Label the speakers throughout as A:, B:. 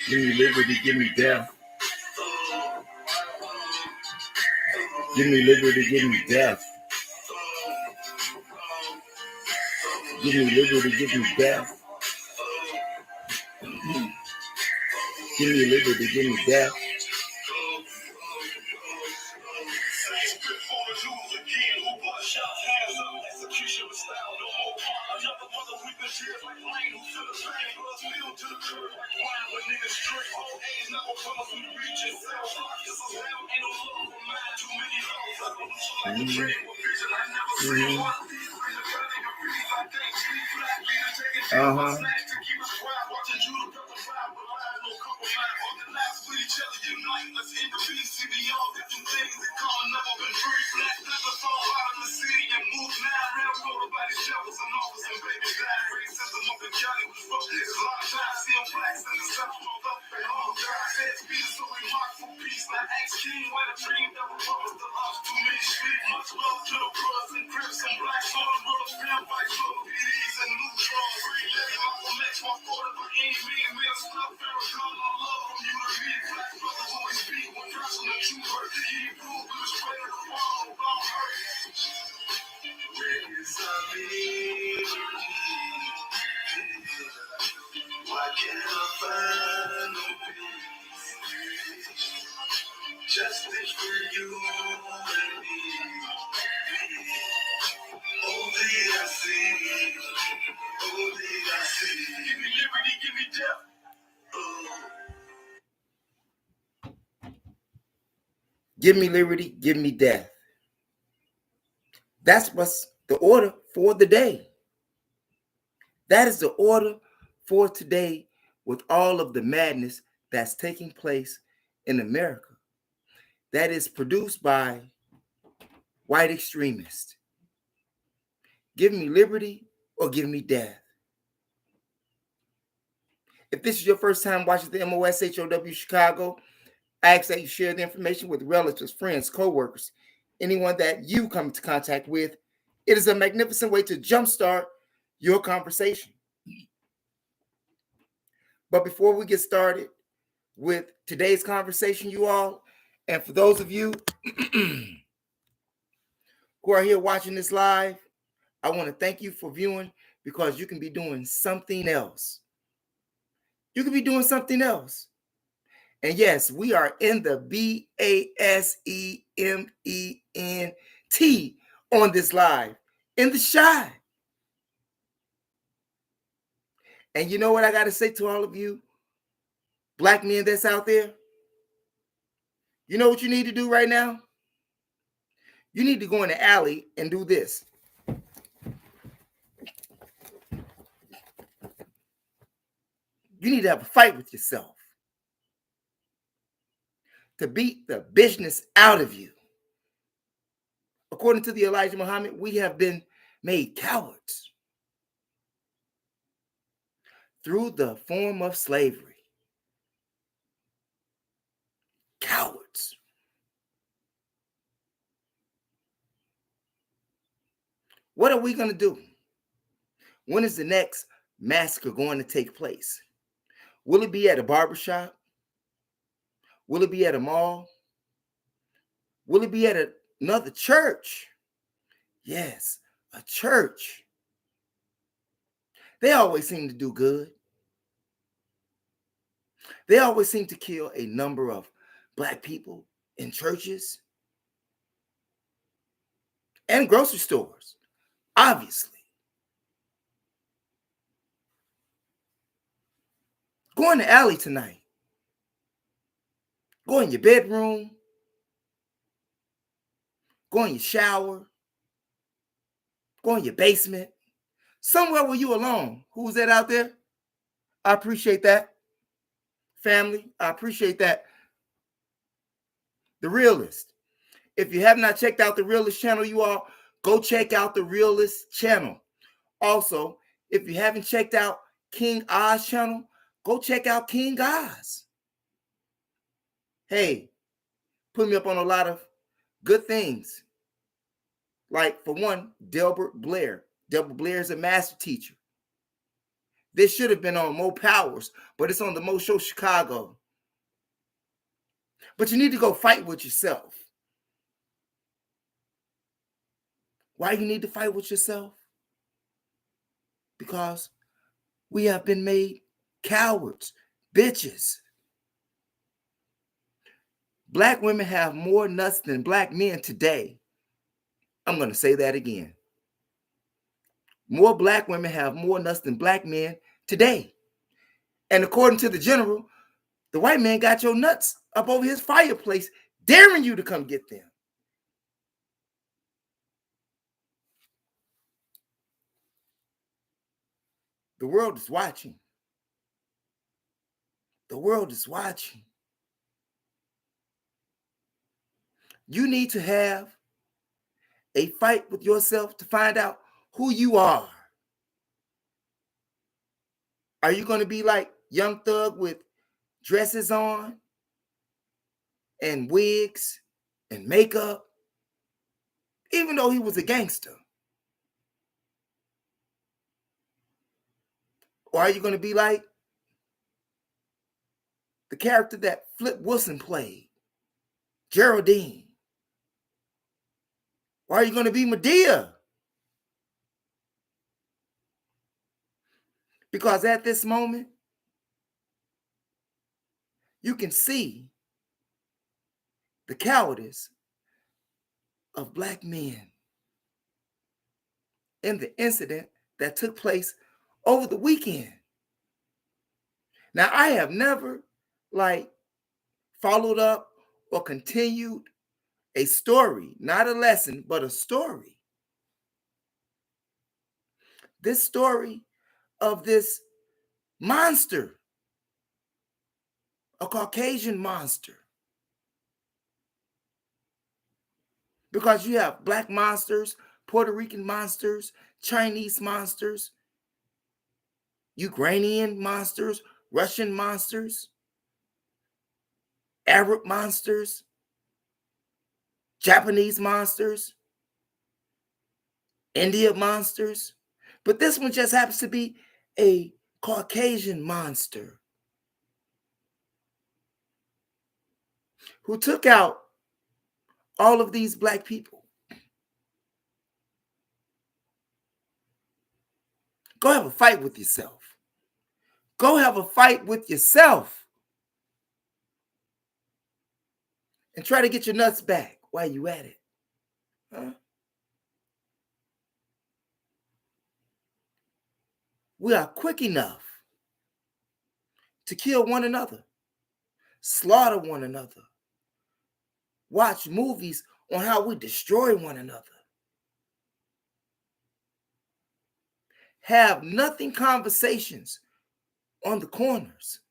A: Give me liberty, give me death. Give me liberty, give me death. Give me liberty, give me death. Give me liberty, give me death.
B: Justice for you and me. Only I see. Only I see. Give me liberty, give me death.
A: Give me liberty, give me death. That's what's the order for the day. That is the order for today with all of the madness that's taking place in America. That is produced by white extremists. Give me liberty or give me death. If this is your first time watching the THEMOSHOW Chicago, I ask that you share the information with relatives, friends, co-workers, anyone that you come into contact with. It is a magnificent way to jumpstart your conversation. But before we get started with today's conversation, you all, and for those of you who are here watching this live, I want to thank you for viewing because you can be doing something else. You could be doing something else. And yes, we are in the BASEMENT on this live, in the shy. And you know what I got to say to all of you black men that's out there? You know what you need to do right now? You need to go in the alley and do this. You need to have a fight with yourself to beat the business out of you. According to the Elijah Muhammad, we have been made cowards through the form of slavery. Cowards. What are we going to do? When is the next massacre going to take place? Will it be at a barbershop? Will it be at a mall? Will it be at another church? Yes, a church. They always seem to do good. They always seem to kill a number of black people in churches and grocery stores, obviously. Go in the alley tonight. Go in your bedroom. Go in your shower. Go in your basement. Somewhere where you alone. Who's that out there? I appreciate that. Family, I appreciate that. The Realist. If you have not checked out the Realist channel, you all, go check out the Realist channel. Also, if you haven't checked out King Oz channel, go check out King Oz. Hey, put me up on a lot of good things. Like, for one, Delbert Blair. Delbert Blair is a master teacher. This should have been on Mo Powers, but it's on the Mo Show Chicago. But you need to go fight with yourself. Why you need to fight with yourself? Because we have been made cowards, bitches. Black women have more nuts than black men today. I'm going to say that again. More black women have more nuts than black men today. And according to the general, the white man got your nuts up over his fireplace, daring you to come get them. The world is watching. The world is watching. You need to have a fight with yourself to find out who you are. Are you going to be like Young Thug with dresses on and wigs and makeup, even though he was a gangster? Or are you going to be like the character that Flip Wilson played, Geraldine? Or are you going to be Medea? Because at this moment, you can see the cowardice of black men in the incident that took place over the weekend. Now, I have never followed up or continued a story, not a lesson, but a story. This story of this monster, a Caucasian monster. Because you have black monsters, Puerto Rican monsters, Chinese monsters, Ukrainian monsters, Russian monsters, Arab monsters, Japanese monsters, India monsters. But this one just happens to be a Caucasian monster who took out all of these black people. Go have a fight with yourself. Go have a fight with yourself. And try to get your nuts back while you at it. Huh? We are quick enough to kill one another, slaughter one another, watch movies on how we destroy one another, have nothing conversations on the corners,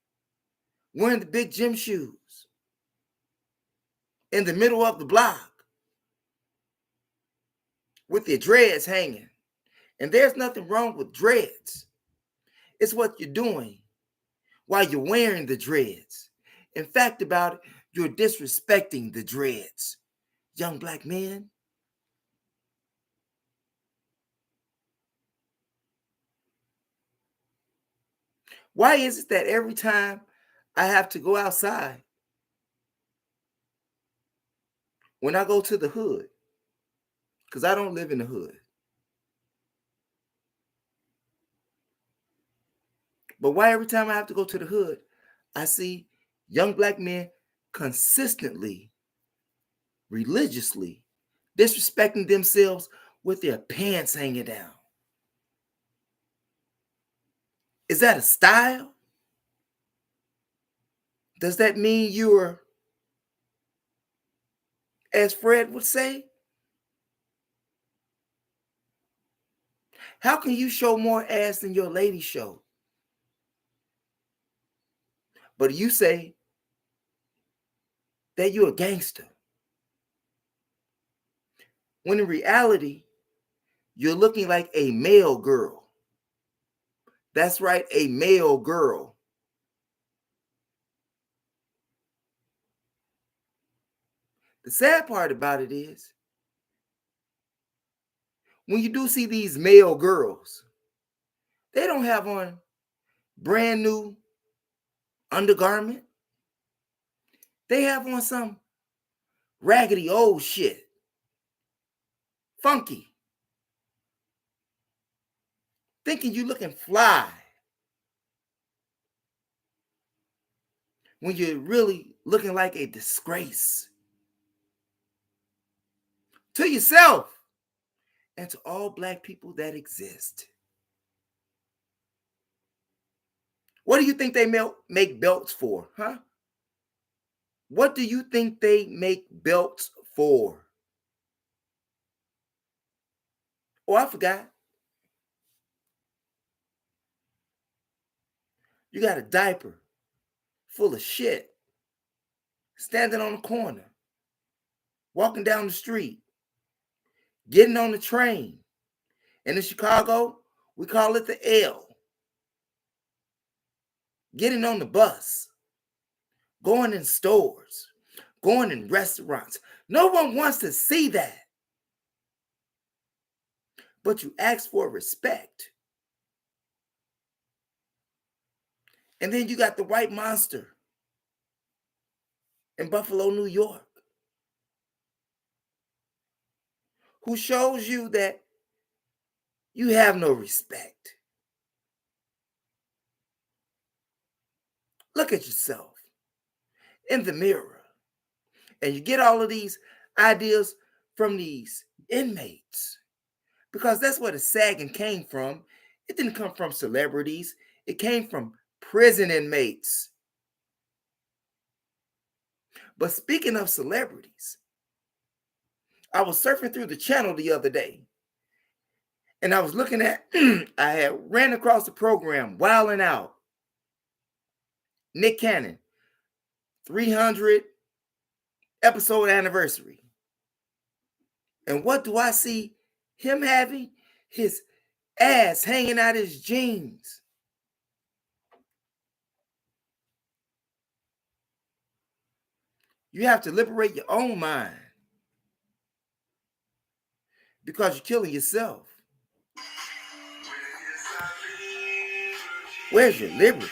A: wearing the big gym shoes, in the middle of the block, with their dreads hanging. And there's nothing wrong with dreads. It's what you're doing while you're wearing the dreads. In fact, about it, you're disrespecting the dreads. Young black men. Why is it that every time I have to go outside, when I go to the hood, because I don't live in the hood, but why every time I have to go to the hood, I see young black men consistently, religiously disrespecting themselves with their pants hanging down? Is that a style? Does that mean you're, as Fred would say, how can you show more ass than your lady show? But you say that you're a gangster. When in reality, you're looking like a male girl. That's right, a male girl. The sad part about it is, when you do see these male girls, they don't have on brand new undergarment. They have on some raggedy old shit. Funky. Thinking you looking fly when you're really looking like a disgrace to yourself and to all black people that exist. What do you think they make belts for, huh? What do you think they make belts for? Oh, I forgot. You got a diaper full of shit standing on the corner, walking down the street, getting on the train. And in Chicago, we call it the L. Getting on the bus, going in stores, going in restaurants. No one wants to see that. But you ask for respect. And then you got the white monster in Buffalo, New York, who shows you that you have no respect. Look at yourself in the mirror. And you get all of these ideas from these inmates, because that's where the sagging came from. It didn't come from celebrities. It came from prison inmates. But speaking of celebrities, I was surfing through the channel the other day, and I was looking at, I had ran across the program Wildin' Out. Nick Cannon, 300 episode anniversary. And what do I see him having? His ass hanging out his jeans. You have to liberate your own mind, because you're killing yourself. Where's your liberty?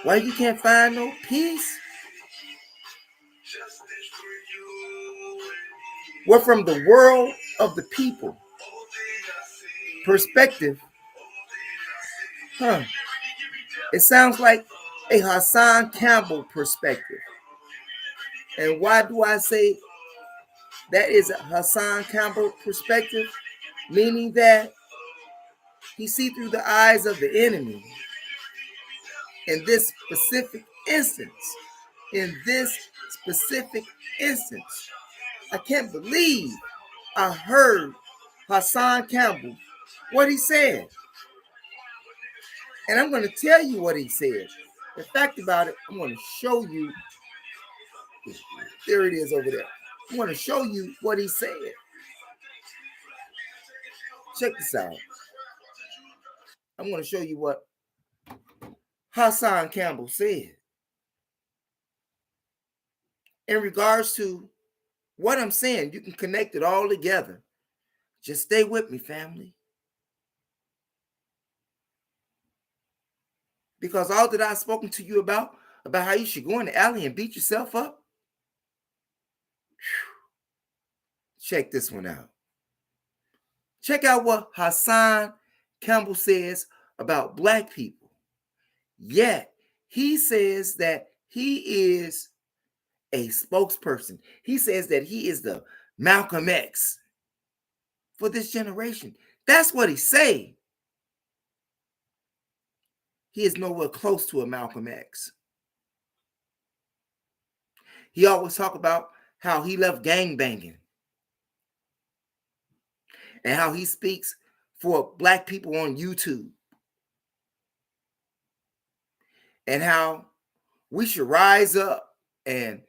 A: Why you can't find no peace? We're from the world of the people perspective. It sounds like a Hassan Campbell perspective. And why do I say that is a Hassan Campbell perspective? Meaning that he see through the eyes of the enemy. In this specific instance, I can't believe I heard Hassan Campbell, what he said. And I'm going to tell you what he said. The fact about it, I'm going to show you. There it is over there. I'm going to show you what he said. Check this out. I'm going to show you what Hassan Campbell said in regards to what I'm saying. You can connect it all together. Just stay with me, family. Because all that I've spoken to you about how you should go in the alley and beat yourself up, check this one out. Check out what Hassan Campbell says about black people. Yet, he says that he is a spokesperson. He says that he is the Malcolm X for this generation. That's what he say. He is nowhere close to a Malcolm X. He always talk about how he left gangbanging and how he speaks for black people on YouTube and how we should rise up and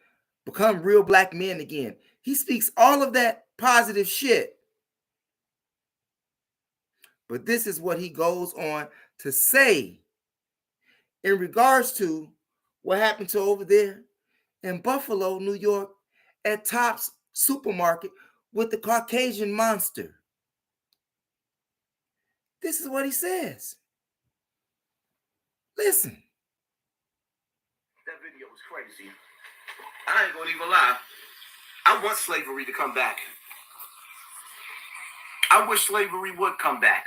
A: become real black men again. He speaks all of that positive shit. But this is what he goes on to say in regards to what happened to over there in Buffalo, New York, at Tops Supermarket with the Caucasian monster. This is what he says. Listen.
B: That video was crazy. I ain't gonna even lie. I want slavery to come back. I wish slavery would come back.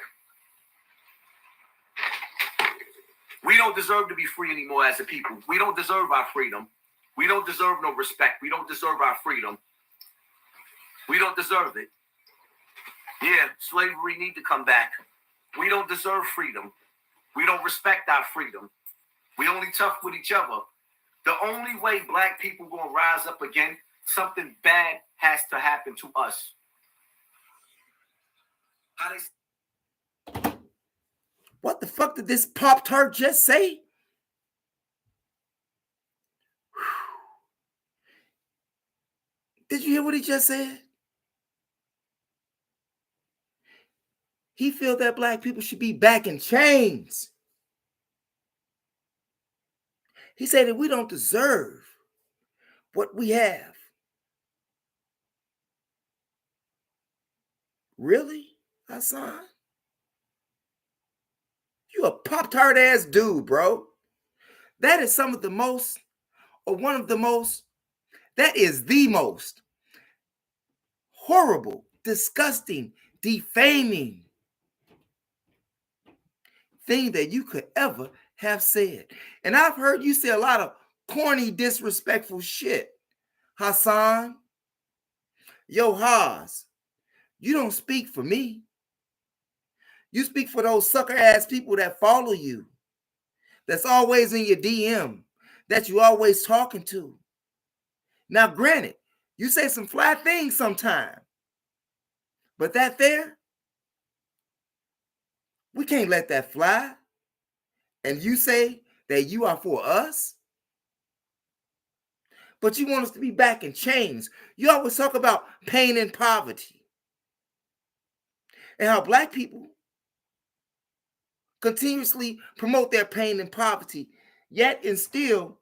B: We don't deserve to be free anymore as a people. We don't deserve our freedom. We don't deserve no respect. We don't deserve our freedom. We don't deserve it. Yeah, slavery need to come back. We don't deserve freedom. We don't respect our freedom. We only tough with each other. The only way black people gonna rise up again, something bad has to happen to us. How they...
A: What the fuck did this Pop-Tart just say? Did you hear what he just said? He feel that black people should be back in chains. He said that we don't deserve what we have. Really, Hassan? You a Pop-Tart ass dude, bro. That is some of the most, or one of the most, that is the most horrible, disgusting, defaming thing that you could ever have said. And I've heard you say a lot of corny, disrespectful shit. Hassan, yo, Haas, you don't speak for me. You speak for those sucker ass people that follow you, that's always in your DM, that you always talking to. Now, granted, you say some fly things sometimes, but that there, we can't let that fly. And you say that you are for us, but you want us to be back in chains. You always talk about pain and poverty and how black people continuously promote their pain and poverty, yet and still,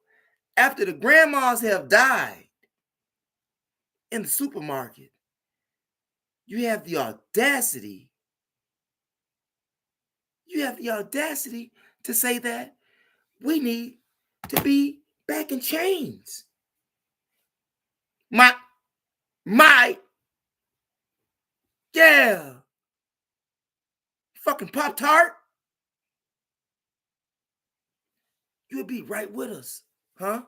A: after the grandmas have died in the supermarket, you have the audacity to say that we need to be back in chains. Yeah. Fucking Pop-Tart. You would be right with us, huh?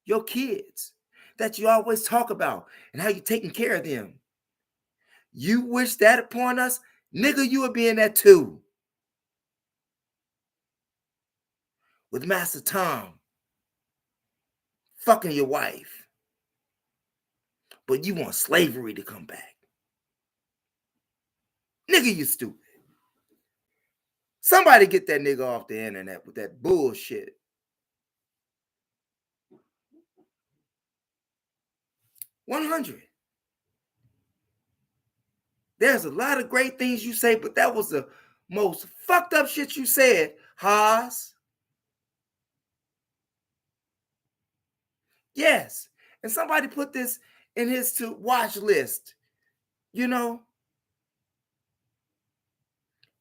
A: Your kids that you always talk about and how you taking care of them. You wish that upon us, nigga, you would be in that too. With Master Tom fucking your wife. But you want slavery to come back. Nigga, you stupid. Somebody get that nigga off the internet with that bullshit. $100. There's a lot of great things you say, but that was the most fucked up shit you said, Haas. Yes. And somebody put this in his to watch list, you know.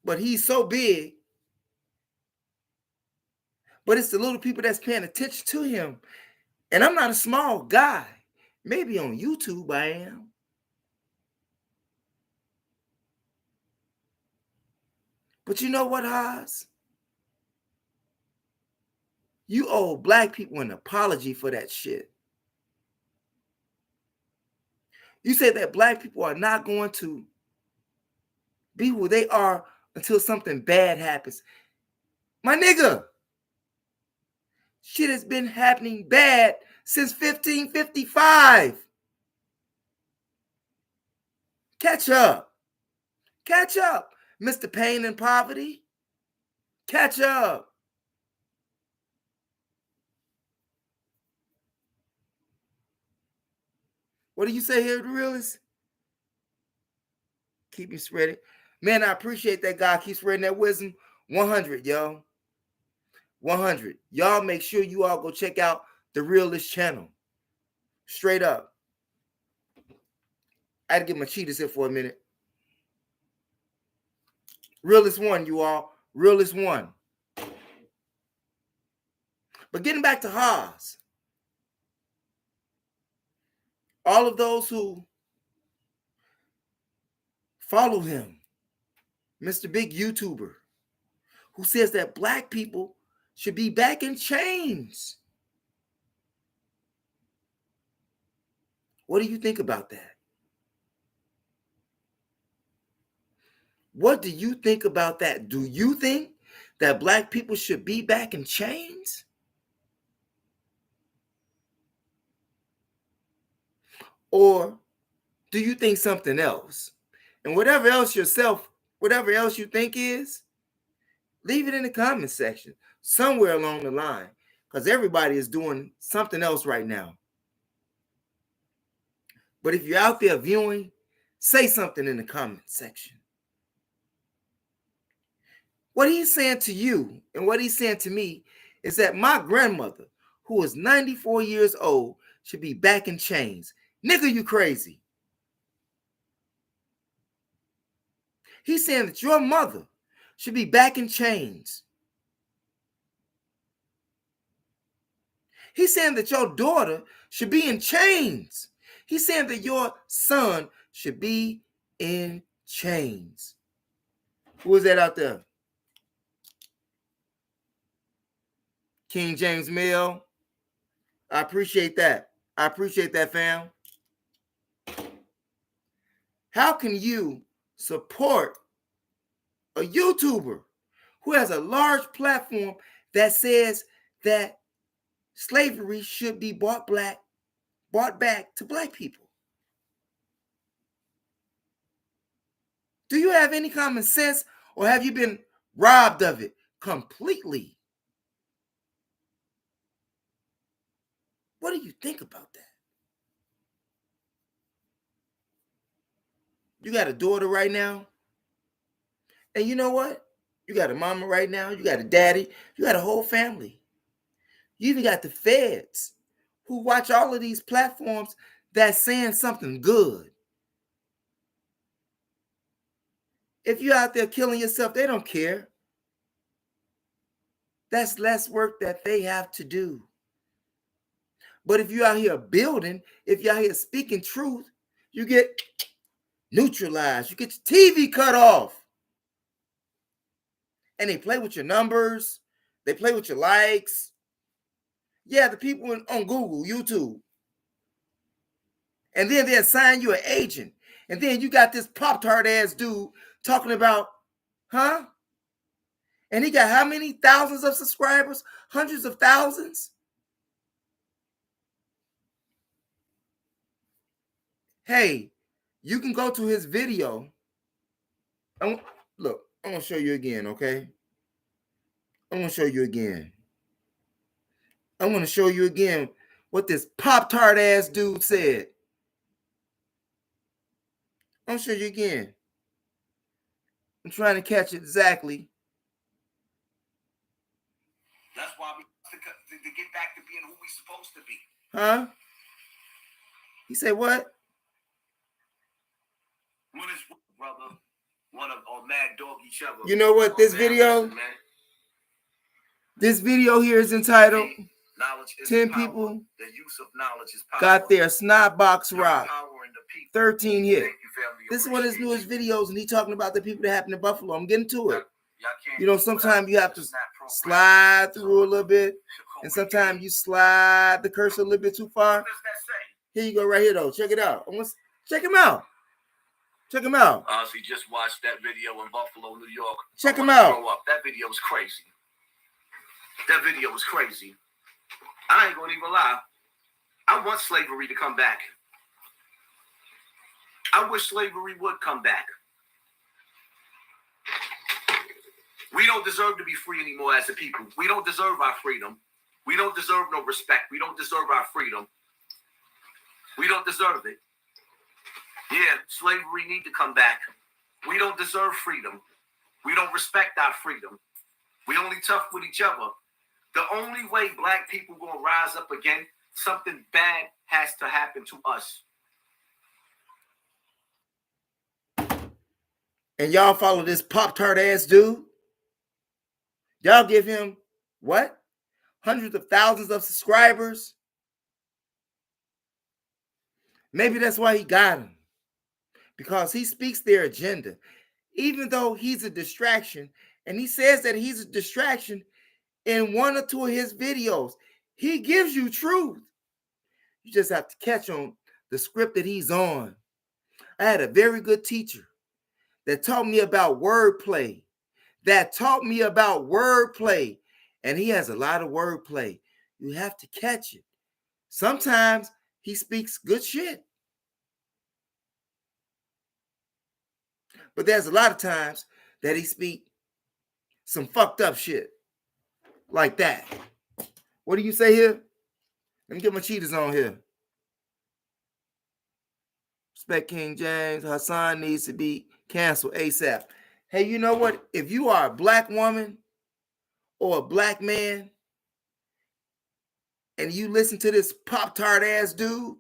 A: But he's so big. But it's the little people that's paying attention to him. And I'm not a small guy. Maybe on YouTube I am. But you know what, Haas? You owe black people an apology for that shit. You say that black people are not going to be who they are until something bad happens. My nigga, shit has been happening bad since 1555. Catch up. Catch up, Mr. Pain and Poverty. Catch up. What do you say here, the realest? Keep me spreading. Man, I appreciate that guy. Keep spreading that wisdom. 100, yo. 100. Y'all make sure you all go check out the realest channel. Straight up. I had to get my cheetahs here for a minute. Realest one, you all. Realest one. But getting back to Haas, all of those who follow him, Mr. Big YouTuber, who says that black people should be back in chains. What do you think about that? What do you think about that? Do you think that black people should be back in chains? Or do you think something else? And whatever else you think is, leave it in the comment section somewhere along the line, because everybody is doing something else right now. But if you're out there viewing, say something in the comment section. What he's saying to you and what he's saying to me is that my grandmother, who is 94 years old, should be back in chains. Nigga, you crazy. He's saying that your mother should be back in chains. He's saying that your daughter should be in chains. He's saying that your son should be in chains. Who is that out there? King James Mill. I appreciate that. I appreciate that, fam. How can you support a YouTuber who has a large platform that says that slavery should be brought back to black people? Do you have any common sense, or have you been robbed of it completely? What do you think about that? You got a daughter right now, and you know what? You got a mama right now, you got a daddy, you got a whole family. You even got the feds who watch all of these platforms that's saying something good. If you're out there killing yourself, they don't care. That's less work that they have to do. But if you're out here building, if you're out here speaking truth, you get neutralized. You get your TV cut off. And they play with your numbers. They play with your likes. Yeah, the people on Google, YouTube. And then they assign you an agent. And then you got this Pop-Tart ass dude talking about, huh? And he got how many thousands of subscribers? Hundreds of thousands? Hey, you can go to his video. Look, I'm going to show you again, okay? I'm going to show you again. I'm going to show you again what this Pop-Tart ass dude said. I'm going to show you again. I'm trying to catch it exactly.
B: That's why we to get back to being who we supposed to be.
A: Huh? He said what?
B: When is brother? One of or mad dog each other.
A: You know what this video?
B: Man.
A: This video here is entitled
B: Knowledge is
A: 10
B: power.
A: People
B: The use of knowledge is power.
A: Got their snot box
B: Your
A: rocked.
B: power in the people.
A: 13 hit.
B: Thank you, family.
A: This is one of his newest videos, and he talking about the people that happen in Buffalo. I'm getting to it.
B: Y'all can't
A: You know, sometimes you have to slide through a little bit, and sometimes you slide the cursor a little bit too far.
B: What does that say?
A: Here you go, right here though. Check it out. Check him out. Check him out.
B: Honestly, just watched that video in Buffalo, New York.
A: Check him out.
B: That video was crazy. That video was crazy. I ain't gonna even lie. I want slavery to come back. I wish slavery would come back. We don't deserve to be free anymore as a people. We don't deserve our freedom. We don't deserve no respect. We don't deserve our freedom. We don't deserve it. Yeah, slavery need to come back. We don't deserve freedom. We don't respect our freedom. We only tough with each other. The only way black people gonna rise up again, something bad has to happen to us.
A: And y'all follow this Pop-Tart ass dude. Y'all give him what? Hundreds of thousands of subscribers. Maybe that's why he got him. Because he speaks their agenda. Even though he's a distraction, and he says that he's a distraction in one or two of his videos, he gives you truth. You just have to catch on the script that he's on. I had a very good teacher that taught me about wordplay. And he has a lot of wordplay. You have to catch it. Sometimes he speaks good shit. But there's a lot of times that he speaks some fucked up shit. Like that. What do you say here? Let me get my cheaters on here. Respect King James. Hassan needs to be canceled ASAP. Hey, you know what? If you are a black woman or a black man and you listen to this Pop-Tart ass dude,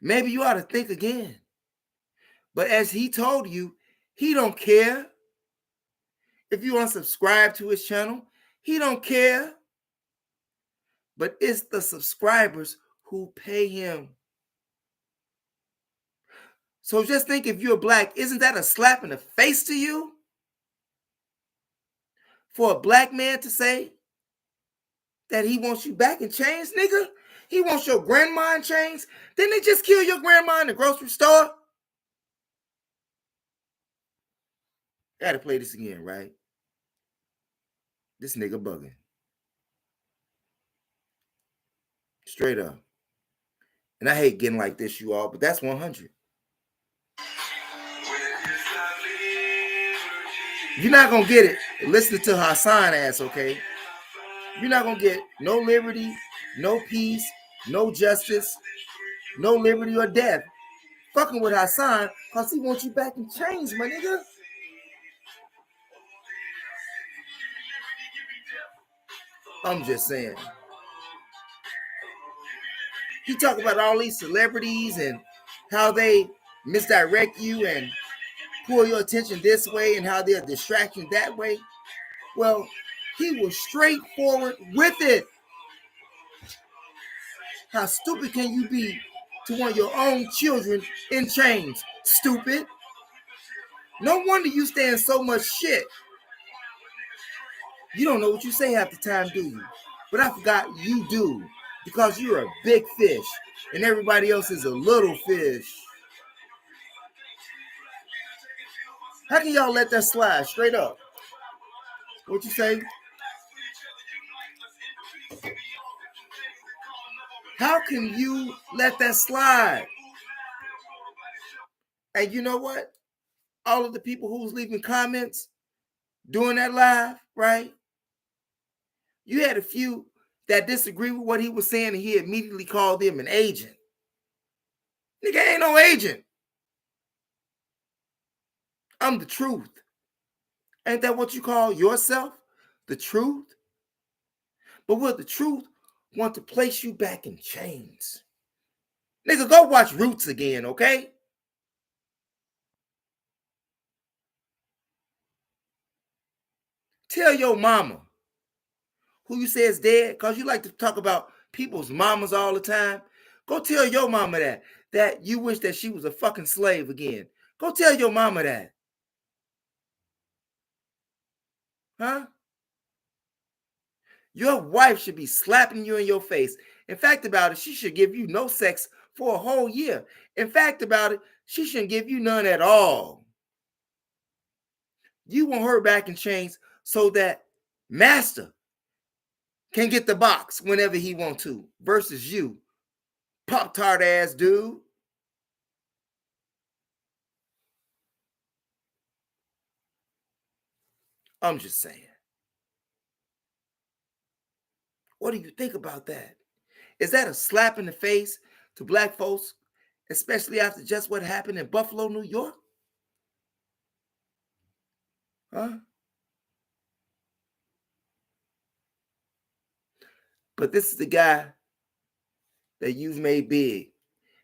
A: maybe you ought to think again. But as he told you, he don't care. If you unsubscribe to his channel, he don't care. But it's the subscribers who pay him. So just think, if you're black, isn't that a slap in the face to you? For a black man to say that he wants you back in chains, nigga? He wants your grandma in chains? Didn't they just kill your grandma in the grocery store? Gotta play this again, right? This nigga bugging. Straight up. And I hate getting like this, you all, but that's 100. You're not going to get it listening to Hassan ass, okay? You're not going to get no liberty, no peace, no justice, no liberty or death fucking with Hassan, because he wants you back in chains, my nigga. I'm just saying. He talk about all these celebrities and how they misdirect you and pull your attention this way and how they're distracting that way. Well, he was straightforward with it. How stupid can you be to want your own children in chains? Stupid. No wonder you stand so much shit. You don't know what you say half the time, do you? But I forgot you do, because you're a big fish and everybody else is a little fish. How can y'all let that slide straight up? What you say? How can you let that slide? And you know what? All of the people who was leaving comments doing that live, right? You had a few that disagree with what he was saying, and he immediately called them an agent. Nigga ain't no agent. I'm the truth. Ain't that what you call yourself? The truth? But will the truth want to place you back in chains? Nigga, go watch Roots again, okay? Tell your mama, who you say is dead, because you like to talk about people's mamas all the time. Go tell your mama that you wish that she was a fucking slave again. Go tell your mama that. Huh? Your wife should be slapping you in your face. In fact about it, she should give you no sex for a whole year. In fact about it, she shouldn't give you none at all. You want her back in chains so that master can get the box whenever he want to, versus you, Pop-Tart ass dude. I'm just saying. What do you think about that? Is that a slap in the face to black folks, especially after just what happened in Buffalo, New York? Huh? But this is the guy that you've made big,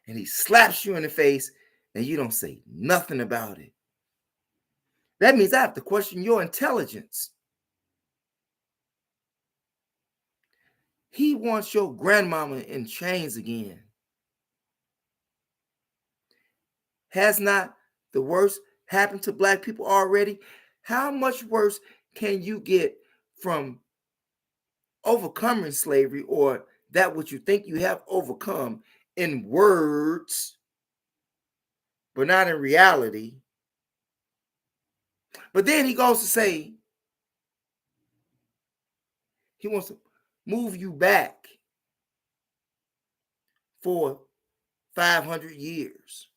A: and he slaps you in the face and you don't say nothing about it. That means I have to question your intelligence. He wants your grandmama in chains again. Has not the worst happened to black people already? How much worse can you get from overcoming slavery, or that what you think you have overcome in words, but not in reality? But then he goes to say he wants to move you back for 500 years.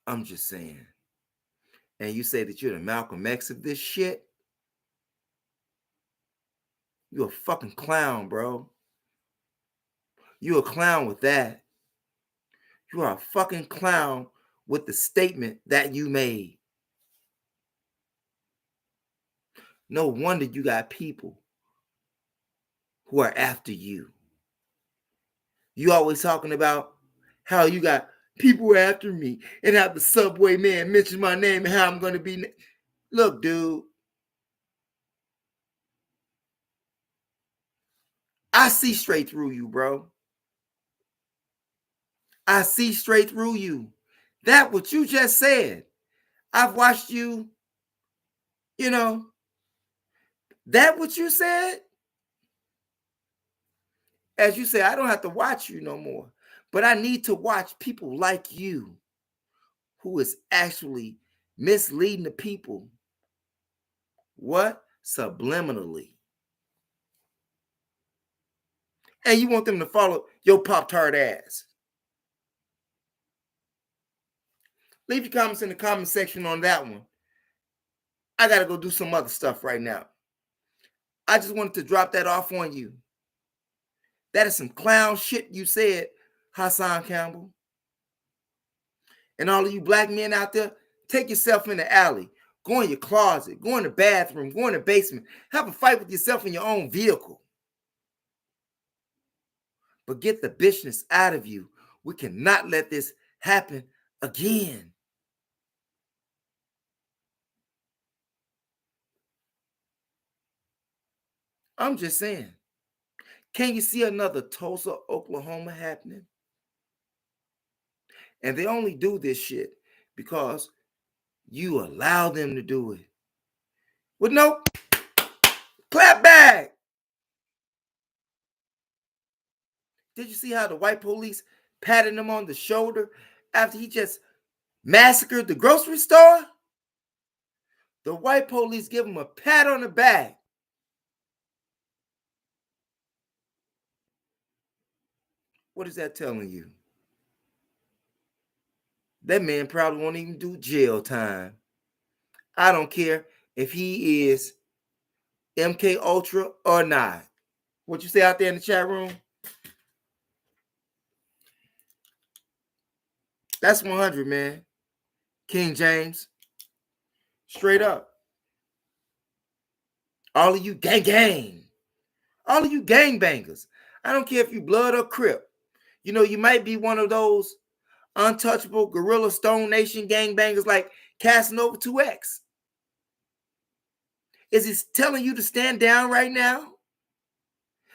A: I'm just saying. And you say that you're the Malcolm X of this shit? You're a fucking clown, bro. You're a clown with that. You are a fucking clown with the statement that you made. No wonder you got people who are after you. You always talking about how you got people after me and how the subway man mentioned my name and how I'm going to be. Look, dude. I see straight through you, bro. I see straight through you. That what you just said. I've watched you, that what you said. As you say, I don't have to watch you no more, but I need to watch people like you who is actually misleading the people. What? Subliminally. And you want them to follow your Pop-Tart ass. Leave your comments in the comment section on that one. I got to go do some other stuff right now. I just wanted to drop that off on you. That is some clown shit you said, Hassan Campbell. And all of you black men out there, take yourself in the alley. Go in your closet. Go in the bathroom. Go in the basement. Have a fight with yourself in your own vehicle. But get the bitchness out of you. We cannot let this happen again. I'm just saying. Can you see another Tulsa, Oklahoma happening? And they only do this shit because you allow them to do it. With no clap back. Did you see how the white police patted him on the shoulder after he just massacred the grocery store? The white police give him a pat on the back. What is that telling you? That man probably won't even do jail time. I don't care if he is MK Ultra or not. What you say out there in the chat room? That's 100, man. King James. Straight up. All of you gang. All of you gangbangers. I don't care if you blood or crip. You might be one of those untouchable Gorilla Stone Nation gangbangers like Casanova 2X. Is he telling you to stand down right now?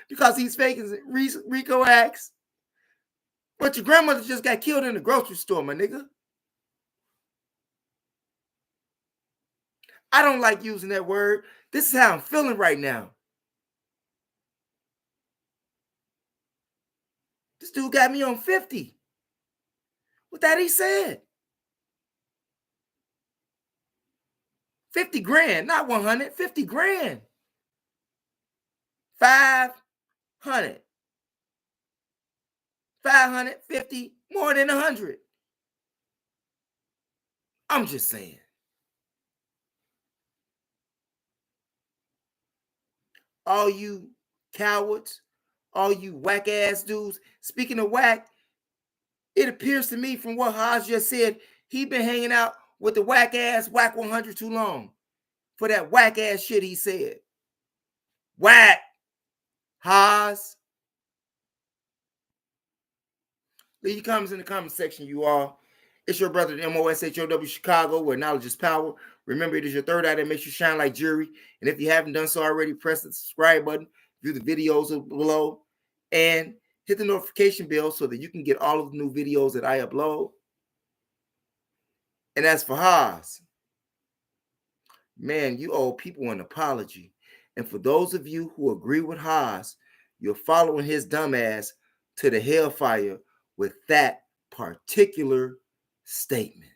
A: Because he's faking Rico acts? But your grandmother just got killed in the grocery store, my nigga. I don't like using that word. This is how I'm feeling right now. This dude got me on 50. What that he said? 50 grand, not 100, 50 grand. 500. 550, more than 100. I'm just saying. All you cowards, all you whack ass dudes. Speaking of whack, it appears to me from what Haas just said, he been hanging out with the whack ass whack 100 too long for that whack ass shit he said. Whack. Haas. Leave your comments in the comment section, you all. It's your brother, the MOSHOW Chicago, where knowledge is power. Remember, it is your third eye that makes you shine like jewelry. And if you haven't done so already, press the subscribe button, view the videos below, and hit the notification bell so that you can get all of the new videos that I upload. And as for Haas, man, you owe people an apology. And for those of you who agree with Haas, you're following his dumbass to the hellfire with that particular statement.